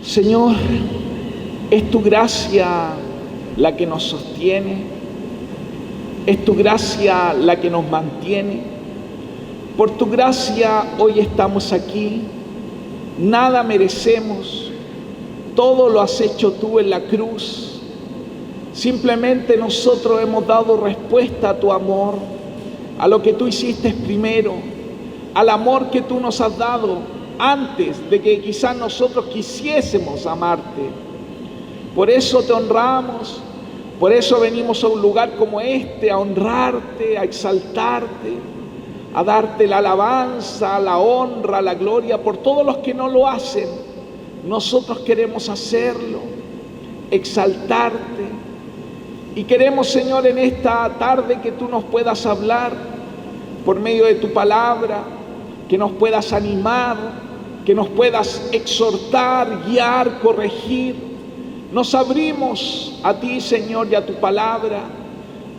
Señor, es tu gracia la que nos sostiene, es tu gracia la que nos mantiene. Por tu gracia hoy estamos aquí, nada merecemos, todo lo has hecho tú en la cruz. Simplemente nosotros hemos dado respuesta a tu amor, a lo que tú hiciste primero, al amor que tú nos has dado antes de que quizás nosotros quisiésemos amarte. Por eso te honramos, por eso venimos a un lugar como este, a honrarte, a exaltarte, a darte la alabanza, la honra, la gloria por todos los que no lo hacen. Nosotros queremos hacerlo, exaltarte. Y queremos, Señor, en esta tarde que tú nos puedas hablar por medio de tu palabra, que nos puedas animar, que nos puedas exhortar, guiar, corregir. Nos abrimos a ti, Señor, y a tu palabra.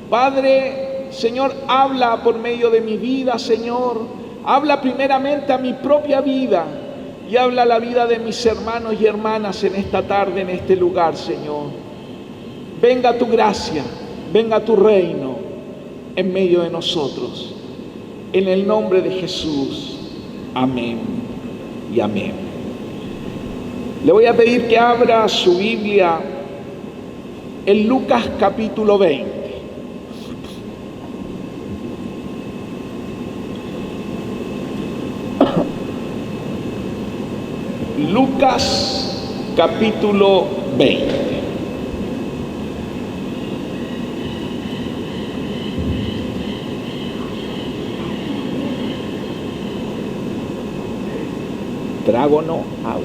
Padre, Señor, habla por medio de mi vida, Señor. Habla primeramente a mi propia vida y habla a la vida de mis hermanos y hermanas en esta tarde, en este lugar, Señor. Venga tu gracia, venga tu reino en medio de nosotros. En el nombre de Jesús. Amén y amén. Le voy a pedir que abra su Biblia en Lucas capítulo 20. Lucas capítulo 20. Trago no, agua.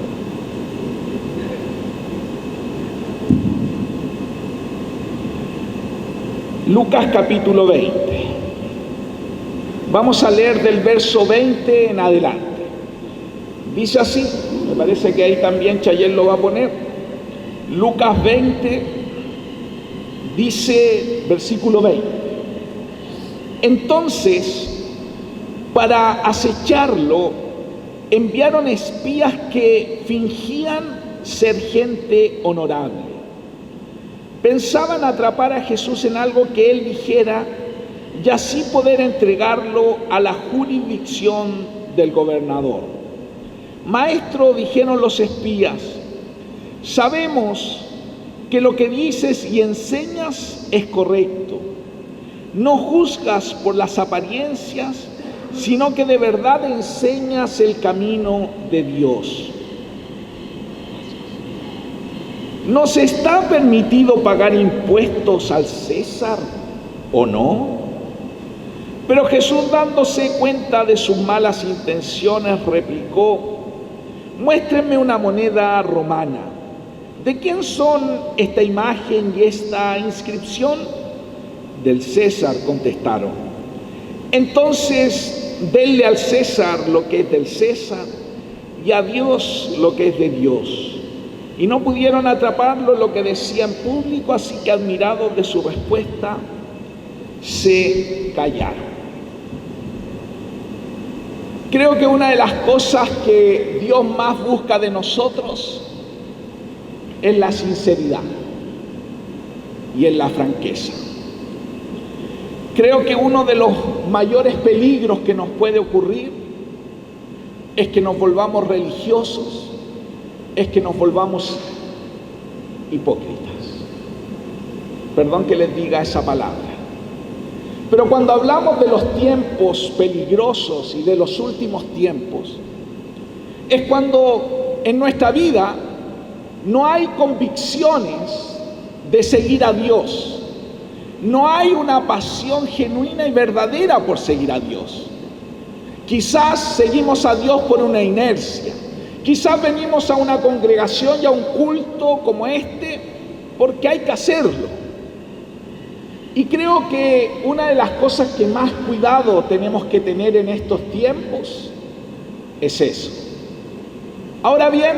Lucas capítulo 20. Vamos a leer del verso 20 en adelante. Dice así, me parece que ahí también Chayel lo va a poner. Lucas 20, dice versículo 20. Entonces, para acecharlo, enviaron espías que fingían ser gente honorable. Pensaban atrapar a Jesús en algo que él dijera y así poder entregarlo a la jurisdicción del gobernador. Maestro, dijeron los espías, sabemos que lo que dices y enseñas es correcto. No juzgas por las apariencias, sino que de verdad enseñas el camino de Dios. ¿Nos está permitido pagar impuestos al César o no? Pero Jesús, dándose cuenta de sus malas intenciones, replicó, muéstrenme una moneda romana. ¿De quién son esta imagen y esta inscripción? Del César, contestaron. Entonces, denle al César lo que es del César y a Dios lo que es de Dios. Y no pudieron atraparlo en lo que decía en público, así que admirados de su respuesta, se callaron. Creo que una de las cosas que Dios más busca de nosotros es la sinceridad y es la franqueza. Creo que uno de los mayores peligros que nos puede ocurrir es que nos volvamos religiosos, es que nos volvamos hipócritas. Perdón que les diga esa palabra. Pero cuando hablamos de los tiempos peligrosos y de los últimos tiempos, es cuando en nuestra vida no hay convicciones de seguir a Dios. No hay una pasión genuina y verdadera por seguir a Dios. Quizás seguimos a Dios por una inercia. Quizás venimos a una congregación y a un culto como este porque hay que hacerlo. Y creo que una de las cosas que más cuidado tenemos que tener en estos tiempos es eso. Ahora bien,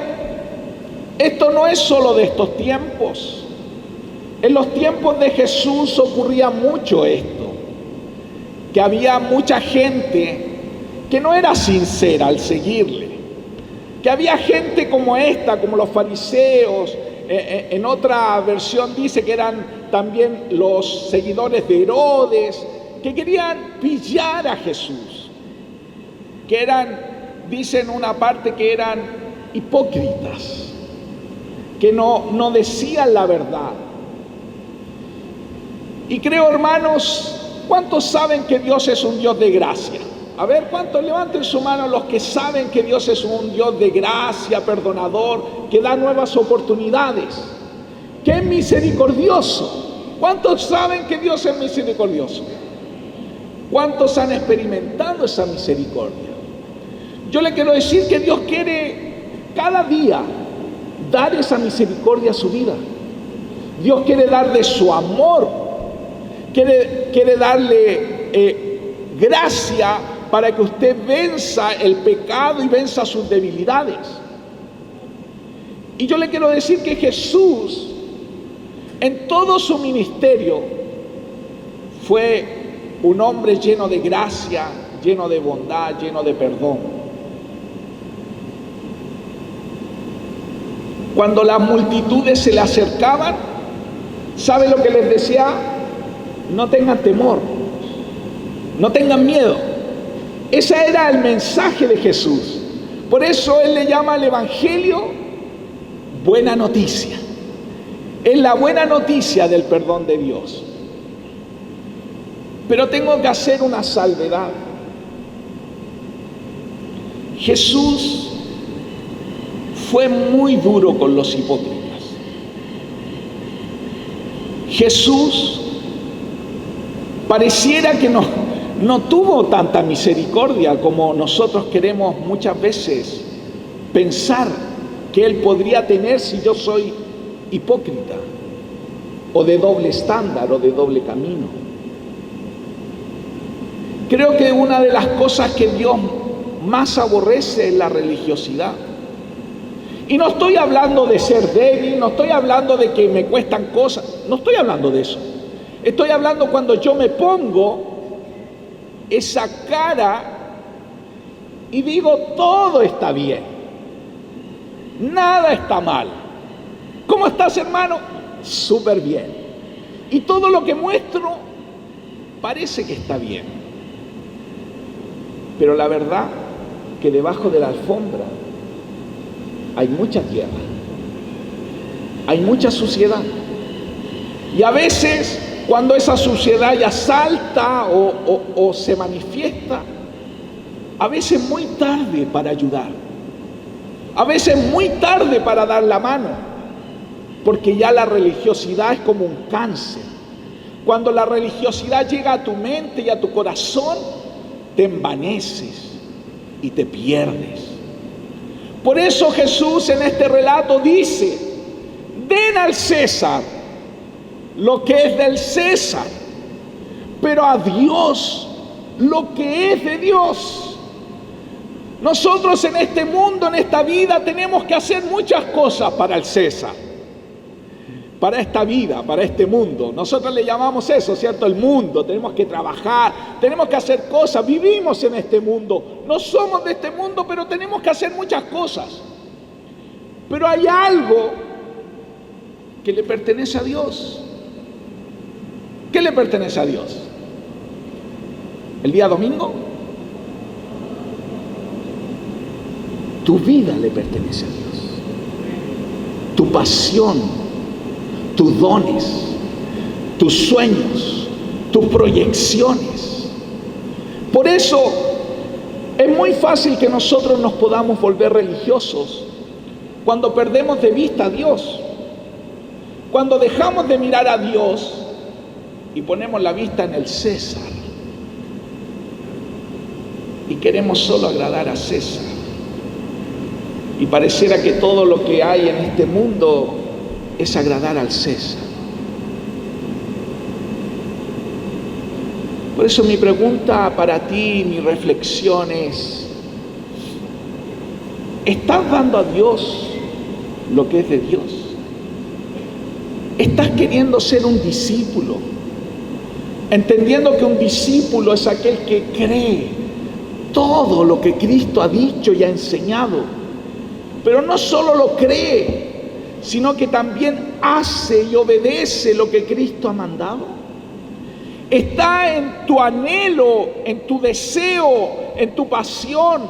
esto no es solo de estos tiempos. En los tiempos de Jesús ocurría mucho esto, que había mucha gente que no era sincera al seguirle. que había gente como esta, como los fariseos. En otra versión dice que eran también los seguidores de Herodes, que querían pillar a Jesús, que eran, dicen una parte, que eran hipócritas, que no decían la verdad. Y creo, hermanos, ¿cuántos saben que Dios es un Dios de gracia? A ver, ¿cuántos levanten su mano los que saben que Dios es un Dios de gracia, perdonador, que da nuevas oportunidades, que es misericordioso? ¿Cuántos saben que Dios es misericordioso? ¿Cuántos han experimentado esa misericordia? Yo le quiero decir que Dios quiere cada día dar esa misericordia a su vida. Dios quiere dar de su amor, quiere darle gracia para que usted venza el pecado y venza sus debilidades. Y yo le quiero decir que Jesús, en todo su ministerio, fue un hombre lleno de gracia, lleno de bondad, lleno de perdón. Cuando las multitudes se le acercaban, ¿sabe lo que les decía? No tengan temor, no tengan miedo. Ese era el mensaje de Jesús. Por eso Él le llama al Evangelio buena noticia. Es la buena noticia del perdón de Dios. Pero tengo que hacer una salvedad. Jesús fue muy duro con los hipócritas. Jesús pareciera que no tuvo tanta misericordia como nosotros queremos muchas veces pensar que Él podría tener si yo soy hipócrita, o de doble estándar, o de doble camino. Creo que una de las cosas que Dios más aborrece es la religiosidad. Y no estoy hablando de ser débil, no estoy hablando de que me cuestan cosas, no estoy hablando de eso. Estoy hablando cuando yo me pongo esa cara y digo todo está bien, nada está mal. ¿Cómo estás, hermano? Súper bien. Y todo lo que muestro parece que está bien. Pero la verdad que debajo de la alfombra hay mucha tierra, hay mucha suciedad. Y a veces, cuando esa suciedad ya salta o se manifiesta, a veces muy tarde para ayudar, a veces muy tarde para dar la mano, porque ya la religiosidad es como un cáncer. Cuando la religiosidad llega a tu mente y a tu corazón, te envaneces y te pierdes. Por eso Jesús en este relato dice: den al César lo que es del César, pero a Dios lo que es de Dios. Nosotros en este mundo, en esta vida, tenemos que hacer muchas cosas para el César, para esta vida, para este mundo. Nosotros le llamamos eso, ¿cierto? El mundo. Tenemos que trabajar, tenemos que hacer cosas. Vivimos en este mundo. No somos de este mundo, pero tenemos que hacer muchas cosas. Pero hay algo que le pertenece a Dios. ¿Qué le pertenece a Dios? ¿El día domingo? Tu vida le pertenece a Dios. Tu pasión, tus dones, tus sueños, tus proyecciones. Por eso es muy fácil que nosotros nos podamos volver religiosos cuando perdemos de vista a Dios, cuando dejamos de mirar a Dios y ponemos la vista en el César y queremos solo agradar a César. Y pareciera que todo lo que hay en este mundo es agradar al César. Por eso mi pregunta para ti, mi reflexión es: ¿estás dando a Dios lo que es de Dios? ¿Estás queriendo ser un discípulo? Entendiendo que un discípulo es aquel que cree todo lo que Cristo ha dicho y ha enseñado, pero no solo lo cree, sino que también hace y obedece lo que Cristo ha mandado. Está en tu anhelo, en tu deseo, en tu pasión,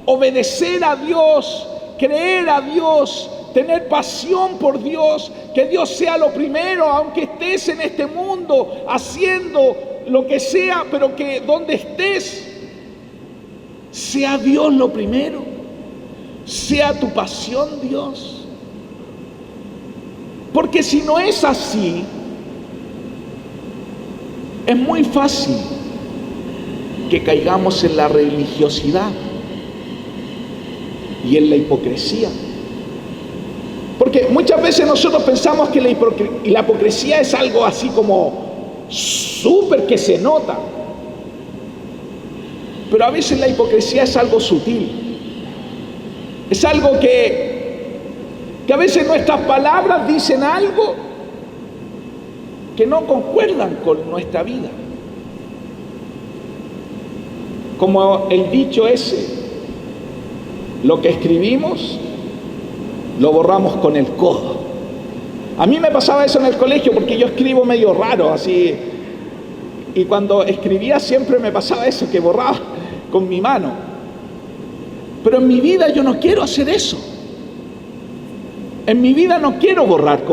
obedecer a Dios, creer a Dios, tener pasión por Dios, que Dios sea lo primero, aunque estés en este mundo haciendo lo que sea, pero que donde estés, sea Dios lo primero, sea tu pasión Dios. Porque si no es así, es muy fácil que caigamos en la religiosidad y en la hipocresía. Porque muchas veces nosotros pensamos que la hipocresía es algo así como súper que se nota. Pero a veces la hipocresía es algo sutil. Es algo que a veces nuestras palabras dicen algo que no concuerdan con nuestra vida. Como el dicho ese, lo que escribimos lo borramos con el codo. A mí me pasaba eso en el colegio porque yo escribo medio raro, así. Y cuando escribía siempre me pasaba eso, que borraba con mi mano. Pero en mi vida yo no quiero hacer eso. En mi vida no quiero borrar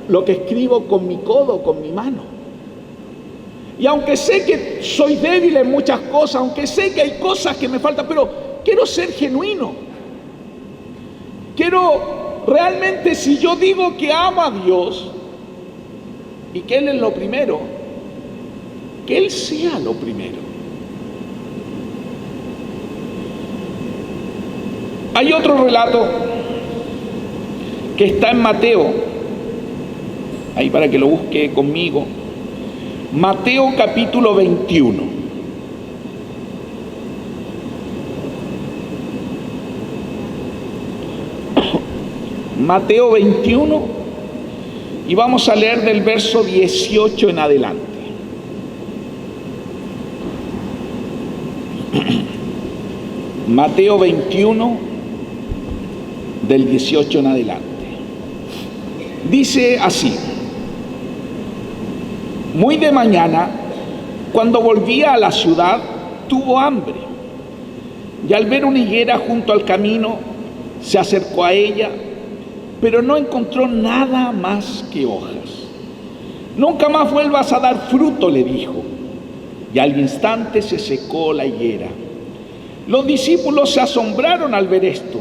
lo que escribo con mi codo, con mi mano. Y aunque sé que soy débil en muchas cosas, aunque sé que hay cosas que me faltan, pero quiero ser genuino. Quiero realmente, si yo digo que amo a Dios y que Él es lo primero, que Él sea lo primero. Hay otro relato que está en Mateo, ahí para que lo busque conmigo. Mateo capítulo 21. Mateo 21, y vamos a leer del verso 18 en adelante. Mateo 21, del 18 en adelante. Dice así: muy de mañana, cuando volvía a la ciudad, tuvo hambre, y al ver una higuera junto al camino, se acercó a ella, pero no encontró nada más que hojas. Nunca más vuelvas a dar fruto, le dijo, y al instante se secó la higuera. Los discípulos se asombraron al ver esto.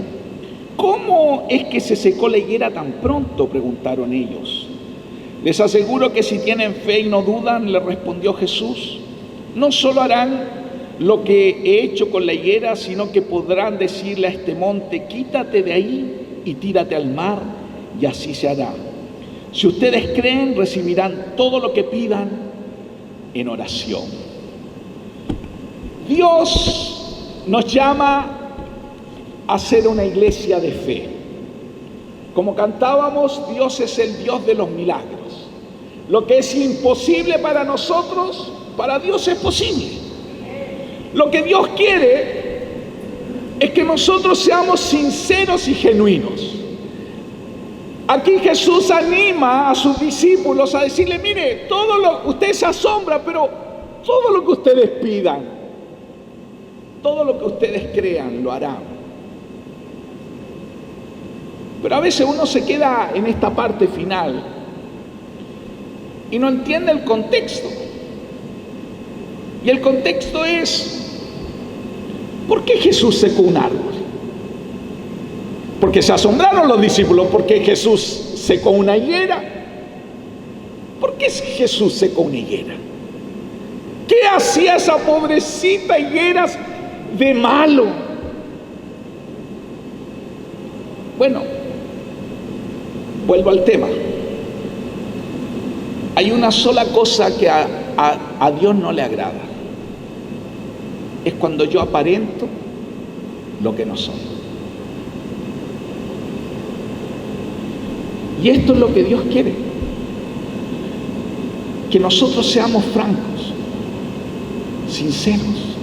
¿Cómo es que se secó la higuera tan pronto?, preguntaron ellos. Les aseguro que si tienen fe y no dudan, le respondió Jesús, no solo harán lo que he hecho con la higuera, sino que podrán decirle a este monte, quítate de ahí y tírate al mar, y así se hará. Si ustedes creen, recibirán todo lo que pidan en oración. Dios nos llama a ser una iglesia de fe. Como cantábamos, Dios es el Dios de los milagros. Lo que es imposible para nosotros, para Dios es posible. Lo que Dios quiere es que nosotros seamos sinceros y genuinos. Aquí Jesús anima a sus discípulos a decirle, mire, ustedes se asombran, pero todo lo que ustedes pidan, todo lo que ustedes crean, lo harán. Pero a veces uno se queda en esta parte final y no entiende el contexto. Y el contexto es, ¿por qué Jesús secó un árbol? Porque se asombraron los discípulos. ¿Por qué Jesús secó una higuera? ¿Por qué Jesús secó una higuera? ¿Qué hacía esa pobrecita higuera de malo? Bueno, vuelvo al tema. Hay una sola cosa que a Dios no le agrada. Es cuando yo aparento lo que no soy. Y esto es lo que Dios quiere. Que nosotros seamos francos, sinceros.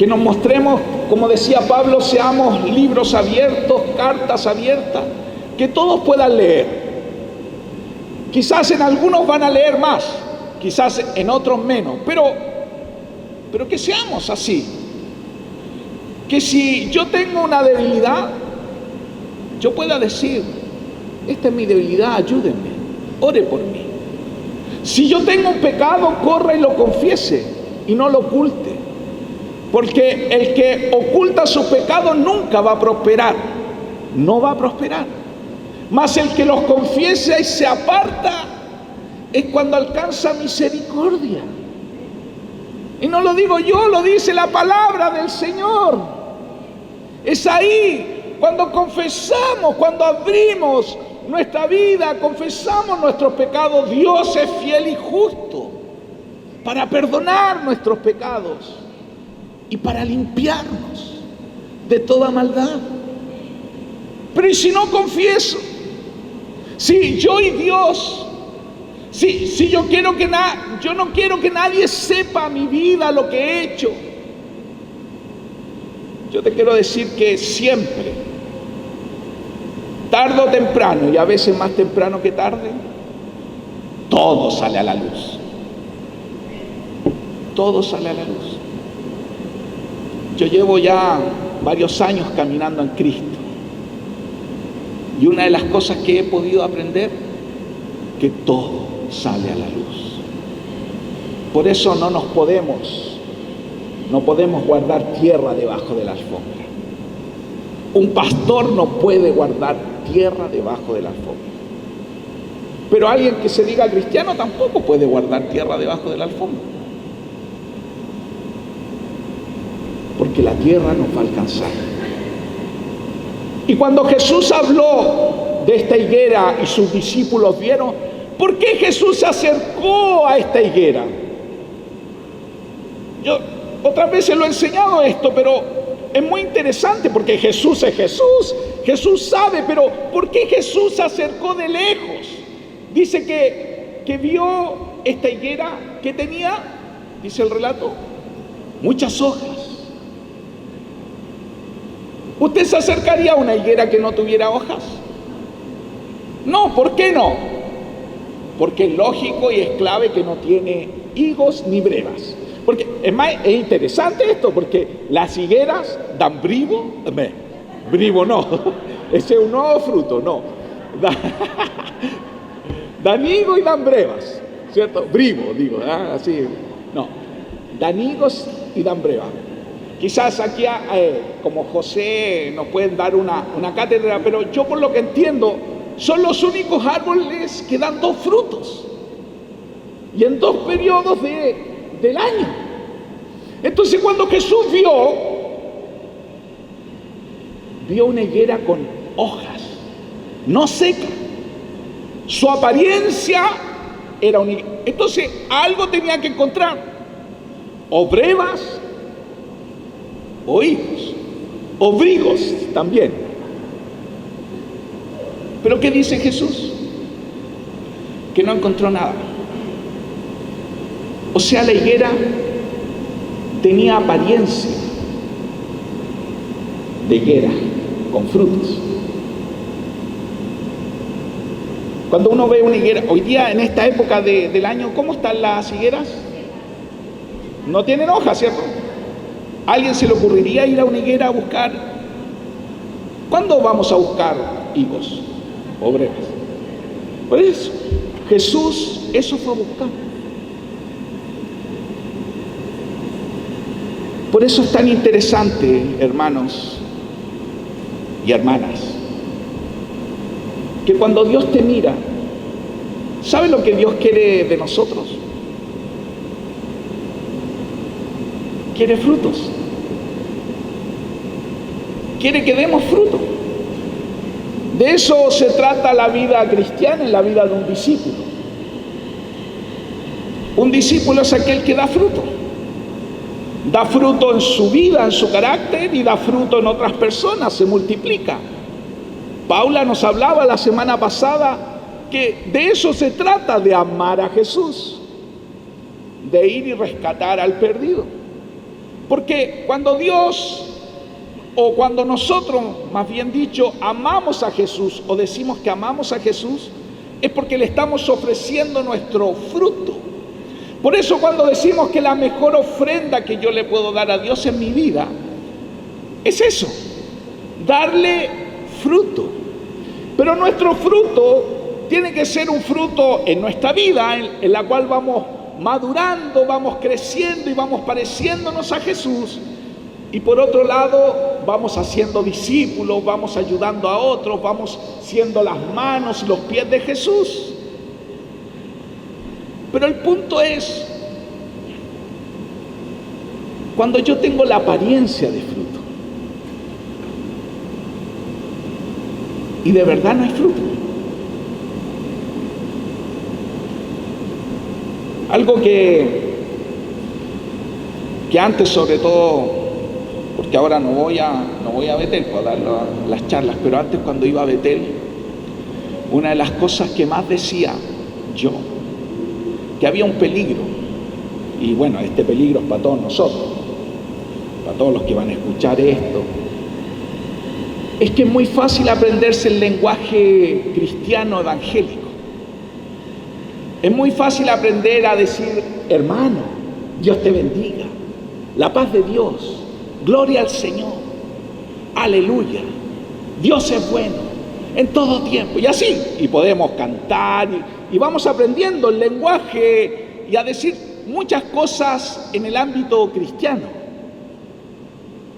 Que nos mostremos, como decía Pablo, seamos libros abiertos, cartas abiertas, que todos puedan leer. Quizás en algunos van a leer más, quizás en otros menos, pero que seamos así. Que si yo tengo una debilidad, yo pueda decir, esta es mi debilidad, ayúdenme, ore por mí. Si yo tengo un pecado, corra y lo confiese y no lo oculte. Porque el que oculta su pecado nunca va a prosperar, no va a prosperar. Mas el que los confiesa y se aparta es cuando alcanza misericordia. Y no lo digo yo, lo dice la palabra del Señor. Es ahí cuando confesamos, cuando abrimos nuestra vida, confesamos nuestros pecados. Dios es fiel y justo para perdonar nuestros pecados y para limpiarnos de toda maldad. Pero ¿y si no confieso? Si yo y Dios, si yo quiero yo no quiero que nadie sepa mi vida, lo que he hecho. Yo te quiero decir que siempre, tarde o temprano, y a veces más temprano que tarde, todo sale a la luz. Todo sale a la luz. Yo llevo ya varios años caminando en Cristo. Y una de las cosas que he podido aprender, que todo sale a la luz. Por eso no podemos guardar tierra debajo de la alfombra. Un pastor no puede guardar tierra debajo de la alfombra. Pero alguien que se diga cristiano tampoco puede guardar tierra debajo de la alfombra. Porque la tierra nos va a alcanzar. Y cuando Jesús habló de esta higuera y sus discípulos vieron, ¿por qué Jesús se acercó a esta higuera? Yo otras veces lo he enseñado esto, pero es muy interesante porque Jesús es Jesús. Jesús sabe, pero ¿por qué Jesús se acercó de lejos? Dice que vio esta higuera que tenía, dice el relato, muchas hojas. ¿Usted se acercaría a una higuera que no tuviera hojas? No, ¿por qué no? Porque es lógico y es clave que no tiene higos ni brevas. Porque es interesante esto, porque las higueras dan brivo, brivo no, ese es un nuevo fruto, no. Dan higo y dan brevas, ¿cierto? Brivo, digo, así, no. Dan higos y dan brevas. Quizás aquí, como José, nos pueden dar una cátedra, pero yo por lo que entiendo, son los únicos árboles que dan dos frutos. Y en dos periodos del año. Entonces cuando Jesús vio una higuera con hojas, no seca. Su apariencia era una higuera. Entonces algo tenía que encontrar. O brevas, o higos, o brigos también. ¿Pero qué dice Jesús? Que no encontró nada. O sea, la higuera tenía apariencia de higuera con frutos. Cuando uno ve una higuera, hoy día en esta época del año, ¿cómo están las higueras? No tienen hojas, ¿cierto? ¿A alguien se le ocurriría ir a una higuera a buscar? ¿Cuándo vamos a buscar higos o brevas? Por eso, Jesús eso fue a buscar. Por eso es tan interesante, hermanos y hermanas, que cuando Dios te mira, ¿sabe lo que Dios quiere de nosotros? Quiere frutos. Quiere que demos fruto. De eso se trata la vida cristiana, en la vida de un discípulo. Un discípulo es aquel que da fruto. Da fruto en su vida, en su carácter, y da fruto en otras personas, se multiplica. Paula nos hablaba la semana pasada que de eso se trata, de amar a Jesús, de ir y rescatar al perdido. Porque cuando Dios, o cuando nosotros, más bien dicho, amamos a Jesús o decimos que amamos a Jesús, es porque le estamos ofreciendo nuestro fruto. Por eso cuando decimos que la mejor ofrenda que yo le puedo dar a Dios en mi vida, es eso, darle fruto. Pero nuestro fruto tiene que ser un fruto en nuestra vida, en la cual vamos madurando, vamos creciendo y vamos pareciéndonos a Jesús. Y por otro lado, vamos haciendo discípulos, vamos ayudando a otros, vamos siendo las manos y los pies de Jesús. Pero el punto es, cuando yo tengo la apariencia de fruto y de verdad no hay fruto. Algo que antes, sobre todo, porque ahora no voy a Betel para dar las charlas, pero antes cuando iba a Betel, una de las cosas que más decía yo, que había un peligro, y bueno, este peligro es para todos nosotros, para todos los que van a escuchar esto, es que es muy fácil aprenderse el lenguaje cristiano evangélico. Es muy fácil aprender a decir, hermano, Dios te bendiga, la paz de Dios, gloria al Señor, aleluya, Dios es bueno en todo tiempo, y así, y podemos cantar, y vamos aprendiendo el lenguaje y a decir muchas cosas en el ámbito cristiano,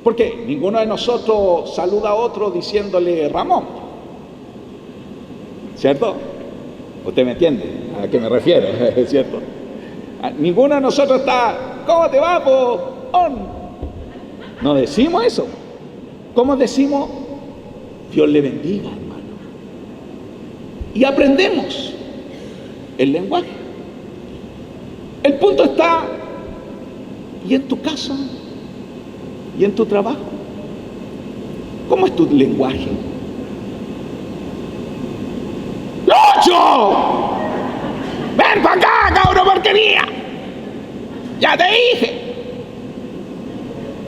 porque ninguno de nosotros saluda a otro diciéndole Ramón, ¿cierto? ¿Usted me entiende a qué me refiero? ¿Cierto? Ninguno de nosotros está, ¿cómo te va, po? No decimos eso. ¿Cómo decimos? Dios le bendiga, hermano. Y aprendemos el lenguaje. El punto está, ¿y en tu casa? ¿Y en tu trabajo? ¿Cómo es tu lenguaje? ¡Lucho! ¡Ven para acá, cabrón porquería! ¡Ya te dije!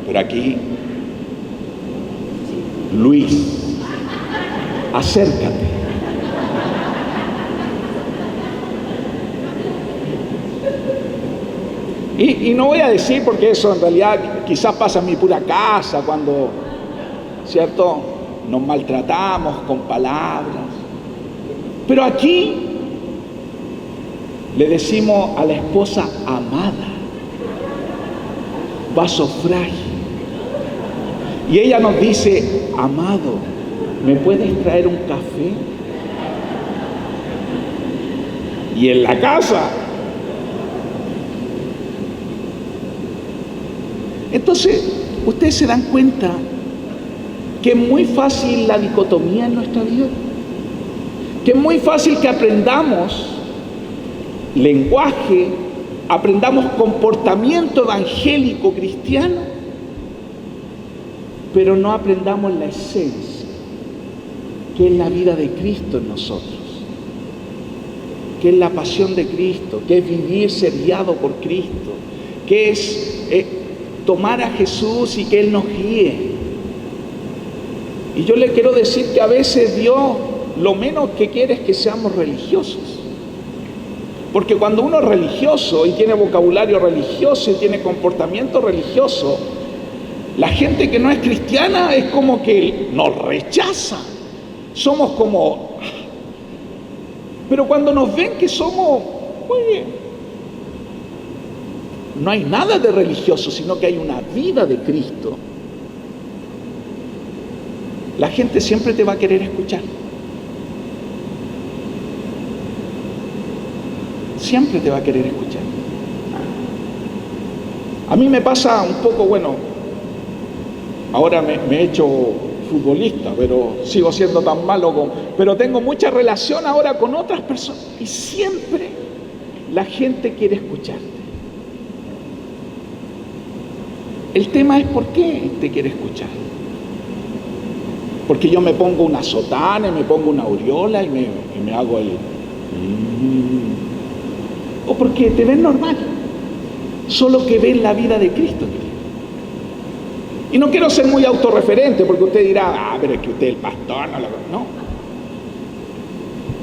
Pero aquí, Luis, acércate. Y no voy a decir, porque eso en realidad quizás pasa en mi pura casa, cuando, ¿cierto?, nos maltratamos con palabras. Pero aquí le decimos a la esposa amada, vaso frágil. Y ella nos dice, amado, ¿me puedes traer un café? Y en la casa. Entonces, ustedes se dan cuenta que es muy fácil la dicotomía en nuestra vida. Que es muy fácil que aprendamos lenguaje, aprendamos comportamiento evangélico cristiano, pero no aprendamos la esencia, que es la vida de Cristo en nosotros, que es la pasión de Cristo, que es vivir guiado por Cristo, que es tomar a Jesús y que Él nos guíe. Y yo le quiero decir que a veces Dios lo menos que quiere es que seamos religiosos. Porque cuando uno es religioso y tiene vocabulario religioso y tiene comportamiento religioso, la gente que no es cristiana es como que nos rechaza. Somos como... Pero cuando nos ven que somos... Oye, no hay nada de religioso, sino que hay una vida de Cristo. La gente siempre te va a querer escuchar. Siempre te va a querer escuchar. A mí me pasa un poco, bueno, ahora me he hecho futbolista, pero sigo siendo tan malo, pero tengo mucha relación ahora con otras personas y siempre la gente quiere escucharte. El tema es por qué te quiere escuchar. Porque yo me pongo una sotana, me pongo una aureola y me hago el... O porque te ven normal, solo que ven la vida de Cristo en ti. Y no quiero ser muy autorreferente, porque usted dirá, pero es que usted es el pastor, no.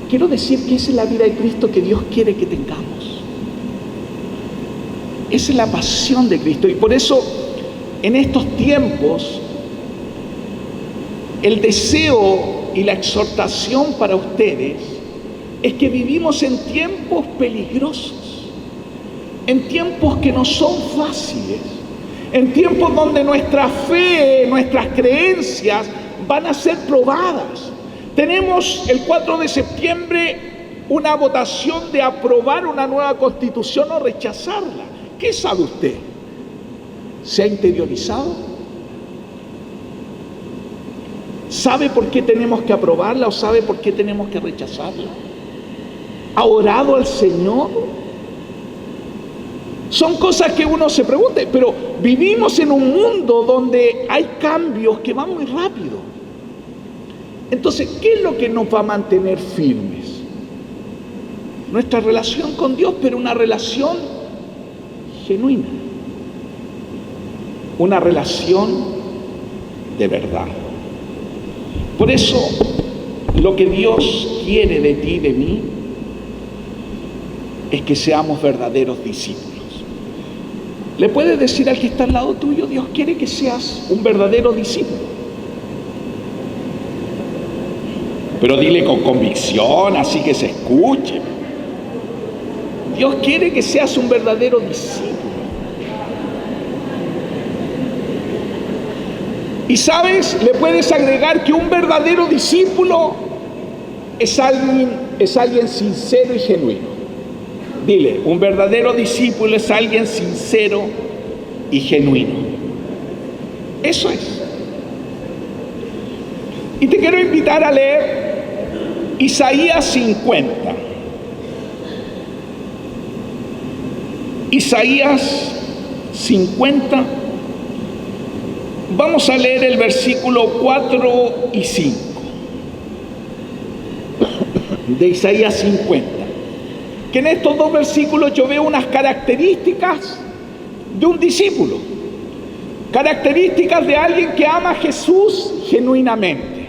Quiero decir que esa es la vida de Cristo que Dios quiere que tengamos. Esa es la pasión de Cristo. Y por eso, en estos tiempos, el deseo y la exhortación para ustedes es que vivimos en tiempos peligrosos, en tiempos que no son fáciles, en tiempos donde nuestra fe, nuestras creencias van a ser probadas. Tenemos el 4 de septiembre una votación de aprobar una nueva constitución o rechazarla. ¿Qué sabe usted? ¿Se ha interiorizado? ¿Sabe por qué tenemos que aprobarla o sabe por qué tenemos que rechazarla? ¿Ha orado al Señor? Son cosas que uno se pregunta, pero vivimos en un mundo donde hay cambios que van muy rápido. Entonces, ¿qué es lo que nos va a mantener firmes? Nuestra relación con Dios, pero una relación genuina. Una relación de verdad. Por eso, lo que Dios quiere de ti y de mí es que seamos verdaderos discípulos. Le puedes decir al que está al lado tuyo, Dios quiere que seas un verdadero discípulo. Pero dile con convicción, así que se escuche. Dios quiere que seas un verdadero discípulo. Y sabes, le puedes agregar que un verdadero discípulo es alguien sincero y genuino. Dile, un verdadero discípulo es alguien sincero y genuino. Eso es. Y te quiero invitar a leer Isaías 50. Isaías 50. Vamos a leer el versículo 4 y 5 de Isaías 50. Que en estos dos versículos yo veo unas características de un discípulo. Características de alguien que ama a Jesús genuinamente.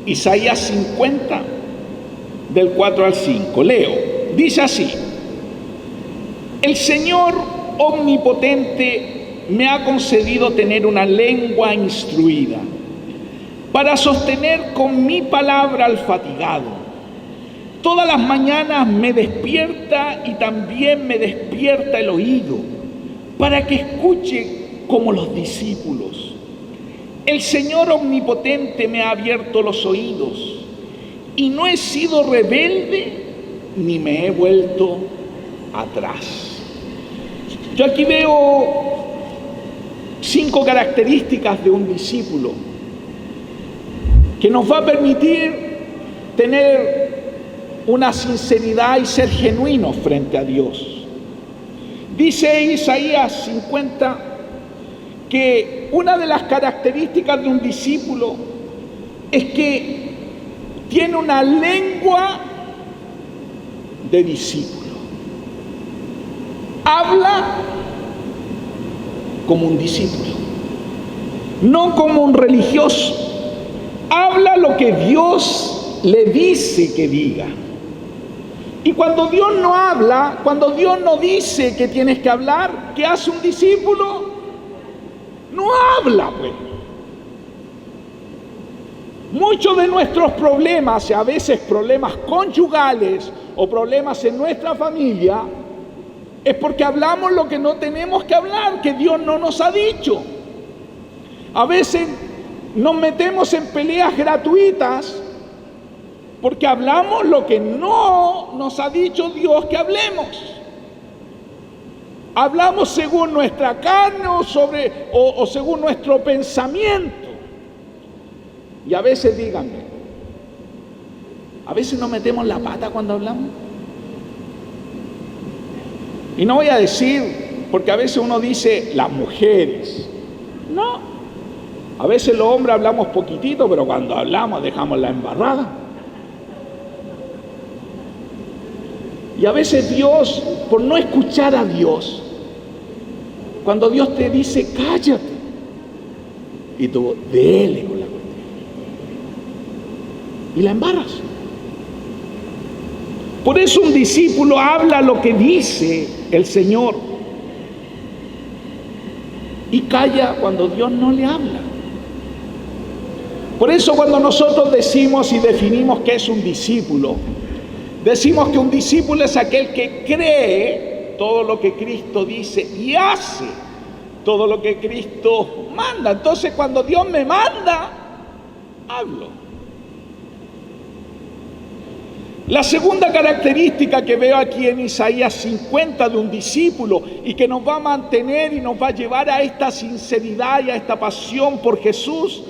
Isaías 50, del 4 al 5. Leo. Dice así: el Señor omnipotente me ha concedido tener una lengua instruida para sostener con mi palabra al fatigado. Todas las mañanas me despierta y también me despierta el oído para que escuche como los discípulos. El Señor omnipotente me ha abierto los oídos y no he sido rebelde ni me he vuelto atrás. Yo aquí veo 5 características de un discípulo que nos va a permitir tener una sinceridad y ser genuinos frente a Dios. Dice Isaías 50 que una de las características de un discípulo es que tiene una lengua de discípulo. Habla como un discípulo, no como un religioso. Habla lo que Dios le dice que diga. Y cuando Dios no habla, cuando Dios no dice que tienes que hablar, ¿qué hace un discípulo? No habla, pues. Muchos de nuestros problemas, y a veces problemas conyugales o problemas en nuestra familia, es porque hablamos lo que no tenemos que hablar, que Dios no nos ha dicho. A veces nos metemos en peleas gratuitas porque hablamos lo que no nos ha dicho Dios que hablemos. Hablamos según nuestra carne o según nuestro pensamiento. Y a veces, díganme, a veces nos metemos la pata cuando hablamos. Y no voy a decir, porque a veces uno dice las mujeres. No, a veces los hombres hablamos poquitito, pero cuando hablamos dejamos la embarrada. Y a veces Dios, por no escuchar a Dios, Cuando Dios te dice, cállate, y tú, dele con la cuestión. Y la embarras. Por eso un discípulo habla lo que dice el Señor. Y calla cuando Dios no le habla. Por eso cuando nosotros decimos y definimos qué es un discípulo, decimos que un discípulo es aquel que cree todo lo que Cristo dice y hace todo lo que Cristo manda. Entonces cuando Dios me manda, hablo. La segunda característica que veo aquí en Isaías 50 de un discípulo y que nos va a mantener y nos va a llevar a esta sinceridad y a esta pasión por Jesús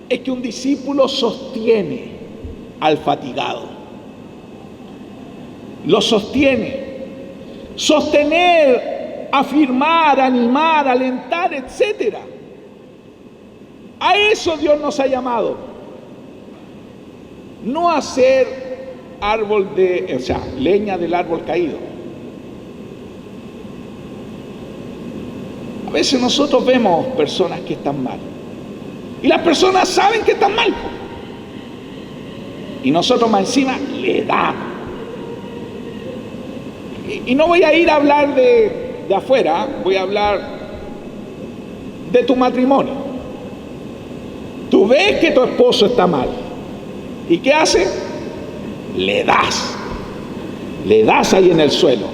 es que un discípulo sostiene al fatigado. Lo sostiene. Sostener, afirmar, animar, alentar, etc. A eso Dios nos ha llamado. No a ser leña del árbol caído. A veces nosotros vemos personas que están mal. Y las personas saben que están mal. Y nosotros más encima le damos. Y no voy a ir a hablar de afuera, voy a hablar de tu matrimonio. Tú ves que tu esposo está mal. ¿Y qué hace? Le das ahí en el suelo,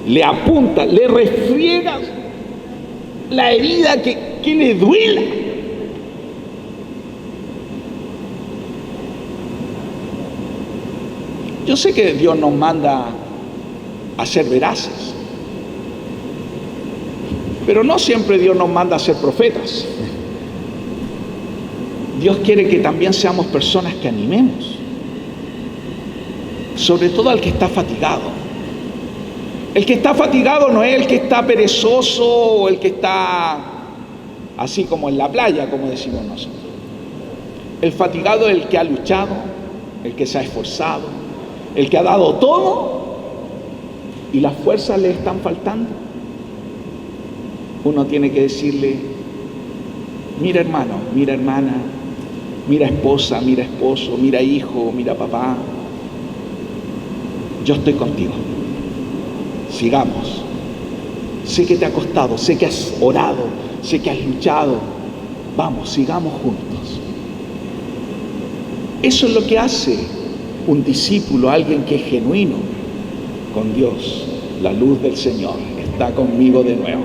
le apuntas, le refriegas la herida que le duela. Yo sé que Dios nos manda a ser veraces, pero no siempre Dios nos manda a ser profetas. Dios quiere que también seamos personas que animemos. Sobre todo al que está fatigado. El que está fatigado no es el que está perezoso o el que está así como en la playa, como decimos nosotros. El fatigado es el que ha luchado, el que se ha esforzado, el que ha dado todo y las fuerzas le están faltando. Uno tiene que decirle, mira hermano, mira hermana, mira esposa, mira esposo, mira hijo, mira papá. Yo estoy contigo. Sigamos. Sé que te ha costado, sé que has orado, sé que has luchado. Vamos, sigamos juntos. Eso es lo que hace un discípulo, alguien que es genuino con Dios. La luz del Señor está conmigo de nuevo.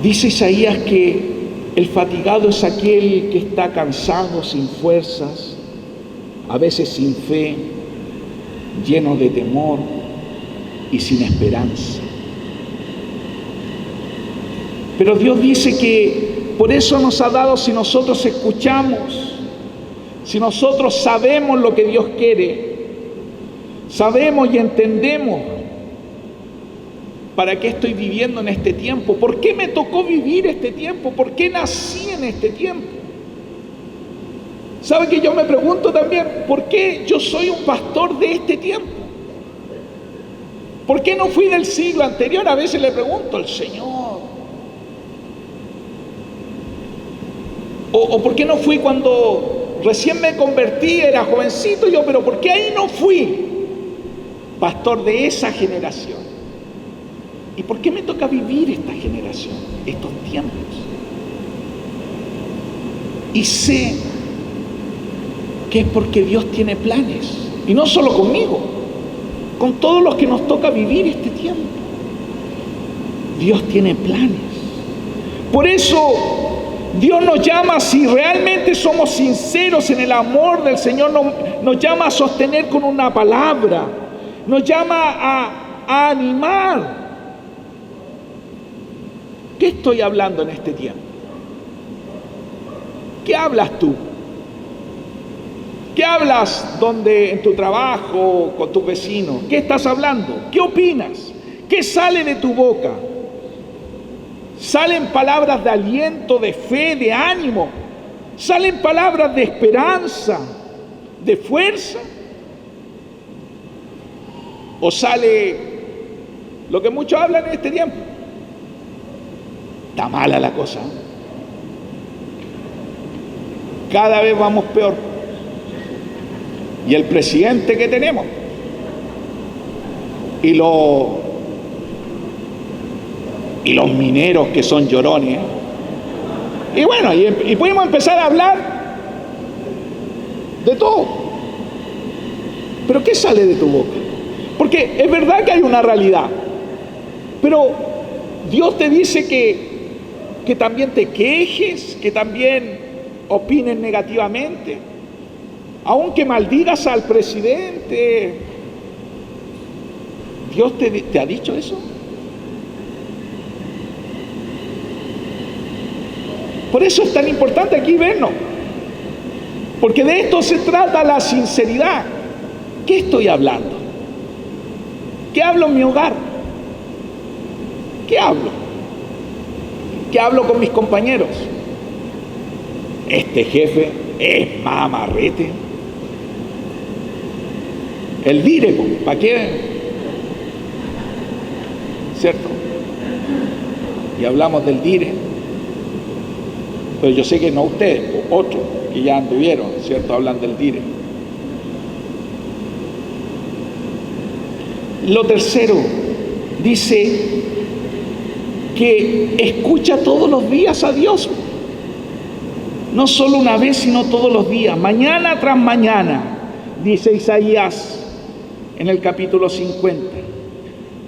Dice Isaías que el fatigado es aquel que está cansado, sin fuerzas, a veces sin fe, lleno de temor y sin esperanza. Pero Dios dice que por eso nos ha dado, si nosotros escuchamos, si nosotros sabemos lo que Dios quiere, sabemos y entendemos ¿para qué estoy viviendo en este tiempo? ¿Por qué me tocó vivir este tiempo? ¿Por qué nací en este tiempo? ¿Sabe que yo me pregunto también, ¿por qué yo soy un pastor de este tiempo? ¿Por qué no fui del siglo anterior? A veces le pregunto al Señor. ¿O por qué no fui cuando recién me convertí, era jovencito yo? Pero ¿por qué ahí no fui pastor de esa generación? ¿Y por qué me toca vivir esta generación, estos tiempos? Y sé que es porque Dios tiene planes. Y no solo conmigo, con todos los que nos toca vivir este tiempo. Dios tiene planes. Por eso Dios nos llama, si realmente somos sinceros en el amor del Señor, nos llama a sostener con una palabra. Nos llama a animar. ¿Qué estoy hablando en este tiempo? ¿Qué hablas tú? ¿Qué hablas en tu trabajo, con tus vecinos? ¿Qué estás hablando? ¿Qué opinas? ¿Qué sale de tu boca? Salen palabras de aliento, de fe, de ánimo. Salen palabras de esperanza. de fuerza, o sale lo que muchos hablan en este tiempo. Está mala la cosa, ¿eh? Cada vez vamos peor. Y el presidente que tenemos y los mineros que son llorones, y bueno, y podemos empezar a hablar de todo. Pero ¿qué sale de tu boca? Porque es verdad que hay una realidad, pero Dios te dice que también te quejes, que también opines negativamente, aunque maldigas al presidente. ¿Dios te ha dicho eso? Por eso es tan importante aquí vernos, porque de esto se trata la sinceridad. ¿Qué estoy hablando? ¿Qué hablo en mi hogar? ¿Qué hablo? ¿Qué hablo con mis compañeros? Este jefe es mamarrete. El dire, ¿para qué? ¿Cierto? Y hablamos del dire. Pero yo sé que no ustedes, otros que ya anduvieron, ¿cierto? Hablan del dire. Lo tercero, dice que escucha todos los días a Dios. No solo una vez, sino todos los días, mañana tras mañana, dice Isaías en el capítulo 50.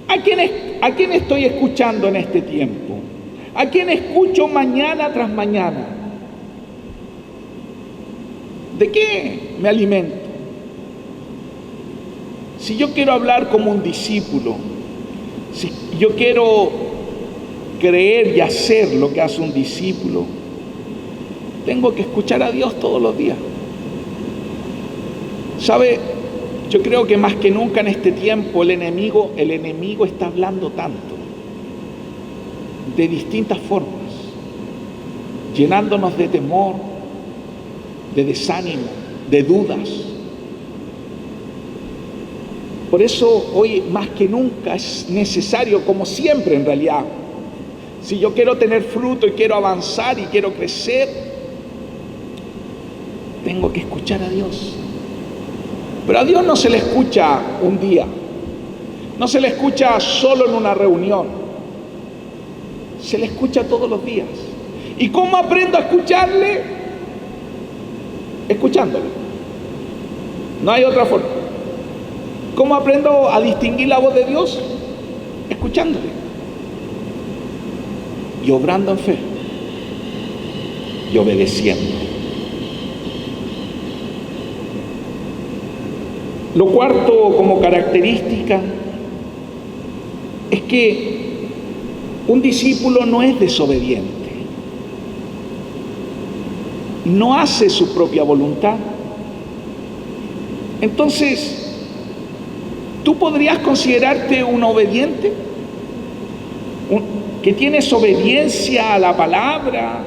¿A quién estoy escuchando en este tiempo? ¿A quién escucho mañana tras mañana? ¿De qué me alimento? Si yo quiero hablar como un discípulo, si yo quiero creer y hacer lo que hace un discípulo, tengo que escuchar a Dios todos los días. ¿Sabe? Yo creo que más que nunca en este tiempo el enemigo está hablando tanto, de distintas formas, llenándonos de temor, de desánimo, de dudas. Por eso hoy más que nunca es necesario, como siempre en realidad, si yo quiero tener fruto y quiero avanzar y quiero crecer, tengo que escuchar a Dios. Pero a Dios no se le escucha un día, no se le escucha solo en una reunión, se le escucha todos los días. ¿Y cómo aprendo a escucharle? Escuchándole. No hay otra forma. ¿Cómo aprendo a distinguir la voz de Dios? Escuchándole y obrando en fe y obedeciendo. Lo cuarto como característica es que un discípulo no es desobediente, no hace su propia voluntad. Entonces, ¿tú podrías considerarte un obediente? ¿Que tienes obediencia a la palabra,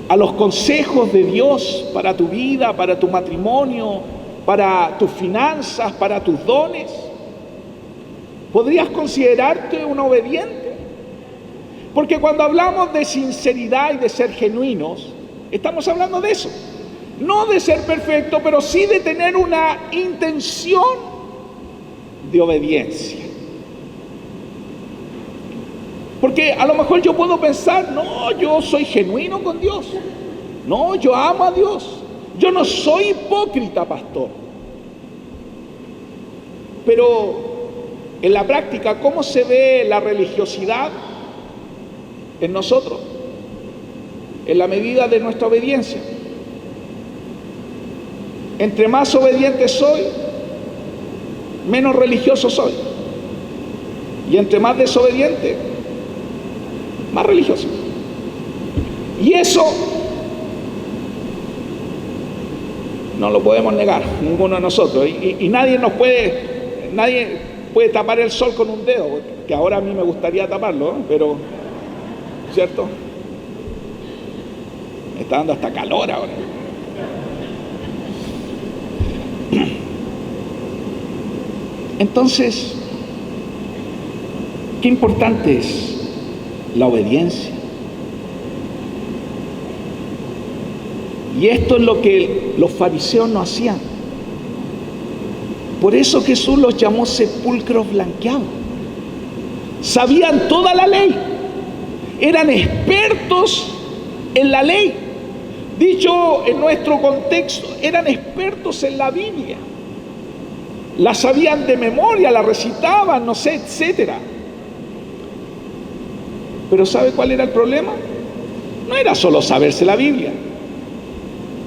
a los consejos de Dios para tu vida, para tu matrimonio, para tus finanzas, para tus dones? ¿Podrías considerarte un obediente? Porque cuando hablamos de sinceridad y de ser genuinos, estamos hablando de eso. No de ser perfecto, pero sí de tener una intención de obediencia. Porque a lo mejor yo puedo pensar, no, yo soy genuino con Dios. No, yo amo a Dios. Yo no soy hipócrita, pastor. Pero en la práctica, ¿cómo se ve la religiosidad en nosotros? En la medida de nuestra obediencia. Entre más obediente soy, menos religioso soy. Y entre más desobediente, más religioso. Y eso no lo podemos negar, ninguno de nosotros. Y nadie puede tapar el sol con un dedo, que ahora a mí me gustaría taparlo, ¿eh? Pero, ¿cierto? Me está dando hasta calor ahora. Entonces, qué importante es la obediencia. Y esto es lo que los fariseos no hacían. Por eso Jesús los llamó sepulcros blanqueados. Sabían toda la ley. Eran expertos en la ley. Dicho en nuestro contexto, eran expertos en la Biblia. La sabían de memoria, la recitaban, no sé, etcétera. Pero ¿sabe cuál era el problema? No era solo saberse la Biblia.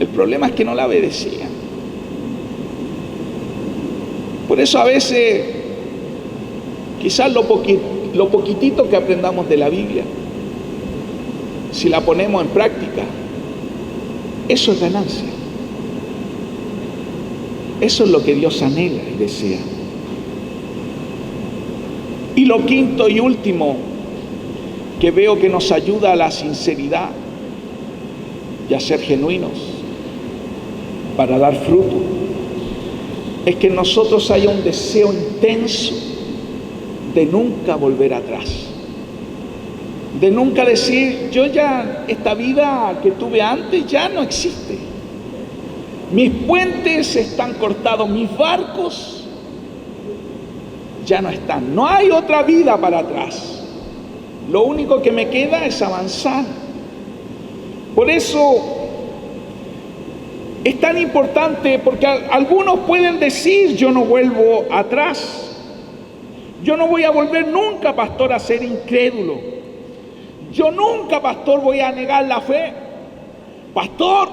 El problema es que no la obedecían. Por eso a veces, quizás lo poquitito que aprendamos de la Biblia, si la ponemos en práctica, eso es ganancia. Eso es lo que Dios anhela y desea. Y lo quinto y último que veo que nos ayuda a la sinceridad y a ser genuinos para dar fruto, es que en nosotros haya un deseo intenso de nunca volver atrás. De nunca decir, yo ya, esta vida que tuve antes ya no existe. Mis puentes están cortados, mis barcos ya no están. No hay otra vida para atrás. Lo único que me queda es avanzar. Por eso es tan importante, porque algunos pueden decir, yo no vuelvo atrás. Yo no voy a volver nunca, pastor, a ser incrédulo. Yo nunca, pastor, voy a negar la fe. Pastor,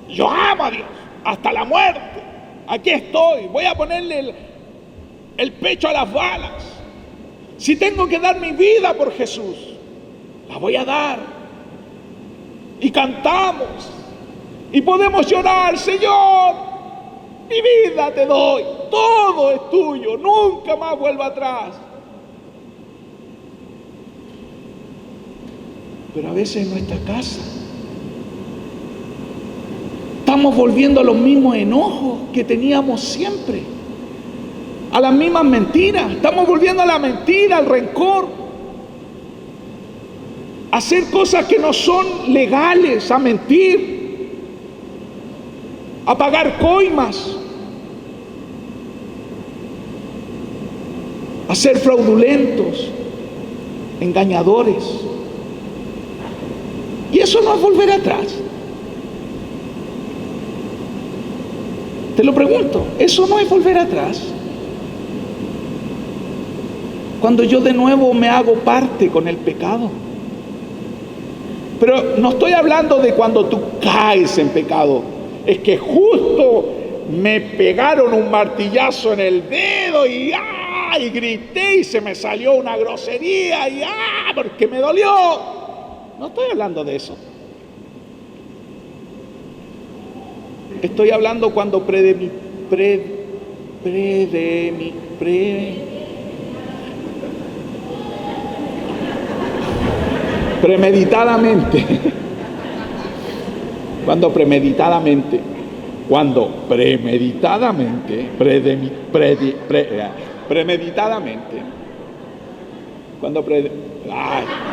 yo amo a Dios hasta la muerte. Aquí estoy, voy a ponerle el pecho a las balas. Si tengo que dar mi vida por Jesús, la voy a dar. Y cantamos. Y podemos llorar, Señor, mi vida te doy. Todo es tuyo, nunca más vuelvo atrás. Pero a veces en nuestra casa estamos volviendo a los mismos enojos que teníamos siempre, a las mismas mentiras. Estamos volviendo a la mentira, al rencor, a hacer cosas que no son legales, a mentir, a pagar coimas, a ser fraudulentos, engañadores. Y eso no es volver atrás. Te lo pregunto, eso no es volver atrás. Cuando yo de nuevo me hago parte con el pecado. Pero no estoy hablando de cuando tú caes en pecado. Es que justo me pegaron un martillazo en el dedo y grité y se me salió una grosería y porque me dolió. No estoy hablando de eso. Estoy hablando cuando premeditadamente,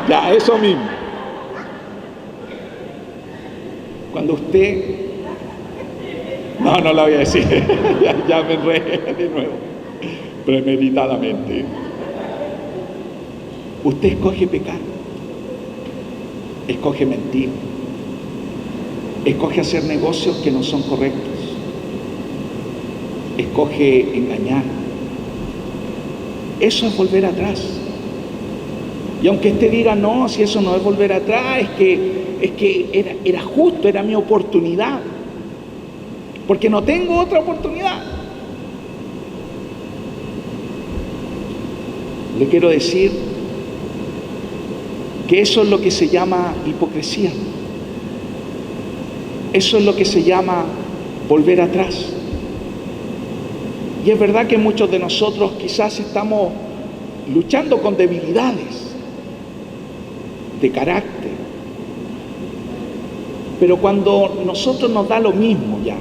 ya, eso mismo. Cuando usted, no la voy a decir, ya me enredé de nuevo, premeditadamente, usted escoge pecar, escoge mentir, escoge hacer negocios que no son correctos, escoge engañar. Eso es volver atrás. Y aunque usted diga, no, si eso no es volver atrás, es que era justo, era mi oportunidad, porque no tengo otra oportunidad. Le quiero decir que eso es lo que se llama hipocresía. Eso es lo que se llama volver atrás. Y es verdad que muchos de nosotros quizás estamos luchando con debilidades de carácter, pero cuando nosotros nos da lo mismo ya,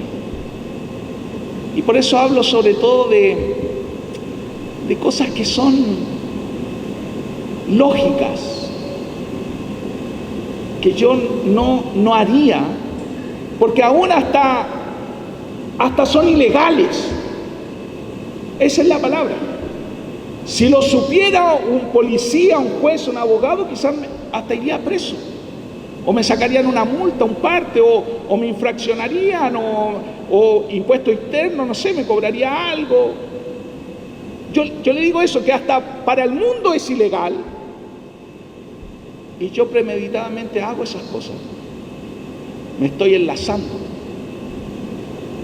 Y por eso hablo sobre todo de cosas que son lógicas, que yo no haría, porque aún hasta son ilegales. Esa es la palabra. Si lo supiera un policía, un juez, un abogado, quizás hasta iría preso. O me sacarían una multa, un parte, o me infraccionarían, o impuesto interno, no sé, me cobraría algo. Yo le digo eso, que hasta para el mundo es ilegal. Y yo premeditadamente hago esas cosas. Me estoy enlazando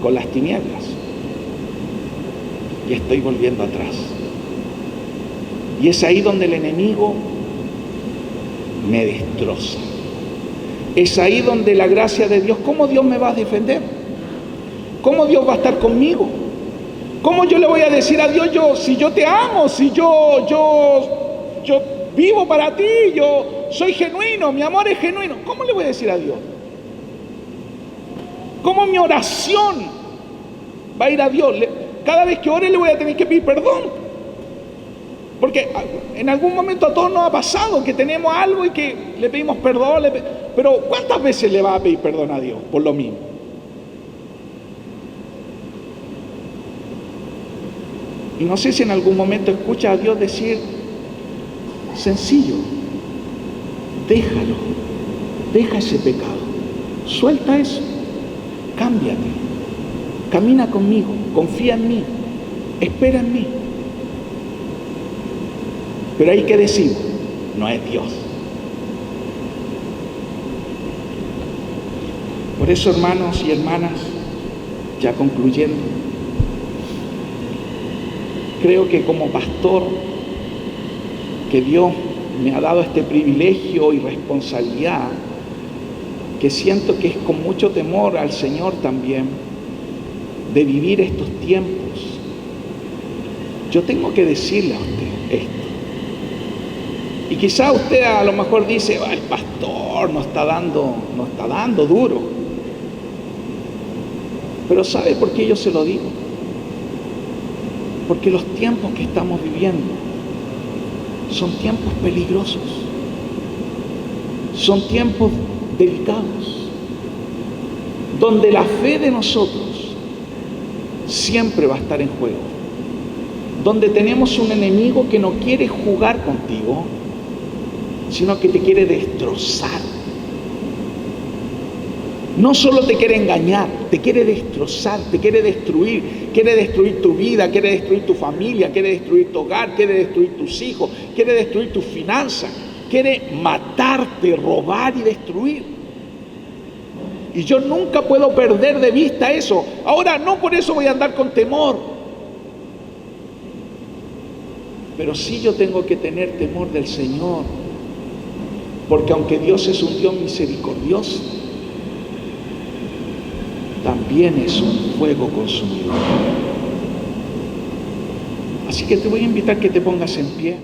con las tinieblas. Y estoy volviendo atrás. Y es ahí donde el enemigo me destroza. Es ahí donde la gracia de Dios, ¿cómo Dios me va a defender? ¿Cómo Dios va a estar conmigo? ¿Cómo yo le voy a decir a Dios, si yo te amo, si yo vivo para ti, yo soy genuino, mi amor es genuino? ¿Cómo le voy a decir a Dios? ¿Cómo mi oración va a ir a Dios? Cada vez que ore le voy a tener que pedir perdón. Porque en algún momento a todos nos ha pasado que tenemos algo y que le pedimos perdón, pero ¿cuántas veces le va a pedir perdón a Dios por lo mismo? Y no sé si en algún momento escucha a Dios decir, sencillo, déjalo, deja ese pecado, suelta eso, cámbiate, camina conmigo, confía en mí, espera en mí. Pero hay que decir, no es Dios. Por eso, hermanos y hermanas, ya concluyendo, creo que como pastor, que Dios me ha dado este privilegio y responsabilidad, que siento que es con mucho temor al Señor también, de vivir estos tiempos, yo tengo que decirle a usted esto. Y quizá usted a lo mejor dice, el pastor nos está dando duro. Pero ¿sabe por qué yo se lo digo? Porque los tiempos que estamos viviendo son tiempos peligrosos. Son tiempos delicados. Donde la fe de nosotros siempre va a estar en juego. Donde tenemos un enemigo que no quiere jugar contigo, sino que te quiere destrozar. No solo te quiere engañar, te quiere destrozar, te quiere destruir tu vida, quiere destruir tu familia, quiere destruir tu hogar, quiere destruir tus hijos, quiere destruir tus finanzas, quiere matarte, robar y destruir. Y yo nunca puedo perder de vista eso. Ahora, no por eso voy a andar con temor, pero sí yo tengo que tener temor del Señor. Porque aunque Dios es un Dios misericordioso, también es un fuego consumidor. Así que te voy a invitar que te pongas en pie.